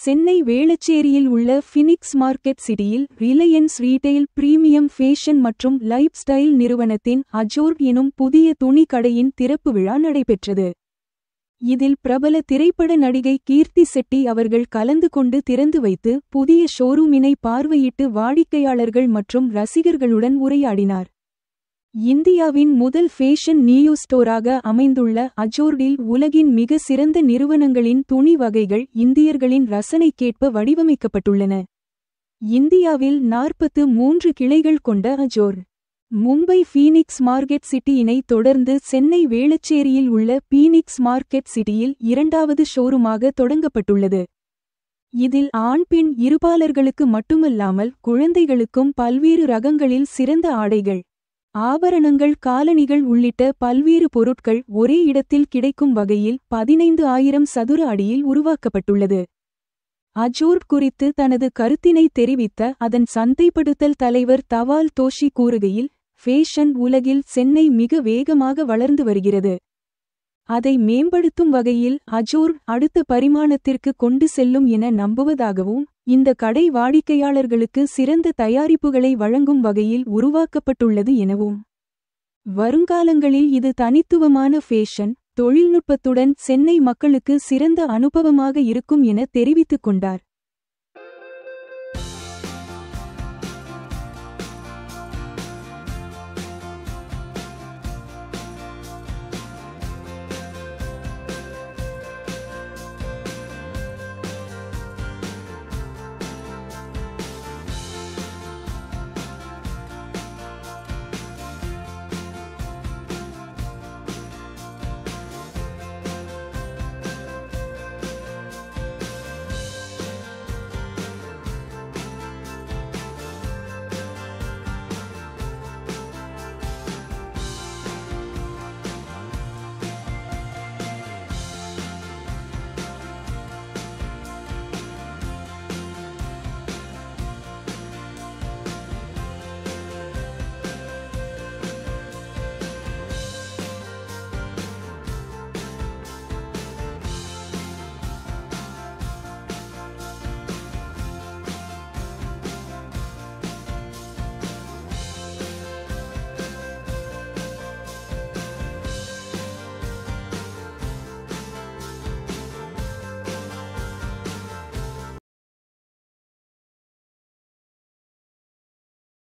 சென்னை வேளச்சேரியில் உள்ள Phoenix market சிட்டியில் Reliance retail premium fashion மற்றும் லைஃப் ஸ்டைல் நிறுவனத்தின் அஜோர்ட் எனும் புதிய துணி கடையின் திறப்பு விழா நடைபெற்றது. இதில் பிரபல திரைப்பட நடிகை கீர்த்தி செட்டி அவர்கள் கலந்து கொண்டு திறந்து வைத்து புதிய ஷோரூமினை பார்வையிட்டு வாடிக்கையாளர்கள் மற்றும் ரசிகர்களுடன் உரையாடினார். இந்தியாவின் முதல் ஃபேஷன் நியூ ஸ்டோராக அமைந்துள்ள அஜோர்டில் உலகின் மிக சிறந்த நிறுவனங்களின் துணி வகைகள் இந்தியர்களின் ரசனைக்கேற்ப வடிவமைக்கப்பட்டுள்ளன. இந்தியாவில் 43 கிளைகள் கொண்ட அஜோர்ட் மும்பை ஃபீனிக்ஸ் மார்க்கெட் சிட்டியினை தொடர்ந்து சென்னை வேளச்சேரியில் உள்ள பீனிக்ஸ் மார்க்கெட் சிட்டியில் இரண்டாவது ஷோரூமாக தொடங்கப்பட்டுள்ளது. இதில் ஆண் பெண் இருபாலர்களுக்கு மட்டுமல்லாமல் குழந்தைகளுக்கும் பல்வேறு ரகங்களில் சிறந்த ஆடைகள், ஆபரணங்கள், காலணிகள் உள்ளிட்ட பல்வேறு பொருட்கள் ஒரே இடத்தில் கிடைக்கும் வகையில் 15,000 சதுர அடியில் உருவாக்கப்பட்டுள்ளது. அஜோர்ட் குறித்து தனது கருத்தினை தெரிவித்த அதன் சந்தைப்படுத்தல் தலைவர் தவால் தோஷி கூறுகையில், ஃபேஷன் உலகில் சென்னை மிக வேகமாக வளர்ந்து வருகிறது. அதை மேம்படுத்தும் வகையில் அஜோர்ட் அடுத்த பரிமாணத்திற்கு கொண்டு செல்லும் என நம்புவதாகவும், இந்த கடை வாடிக்கையாளர்களுக்கு சிறந்த தயாரிப்புகளை வழங்கும் வகையில் உருவாக்கப்பட்டுள்ளது எனவும், வருங்காலங்களில் இது தனித்துவமான ஃபேஷன் தொழில்நுட்பத்துடன் சென்னை மக்களுக்கு சிறந்த அனுபவமாக இருக்கும் என தெரிவித்துக் கொண்டார்.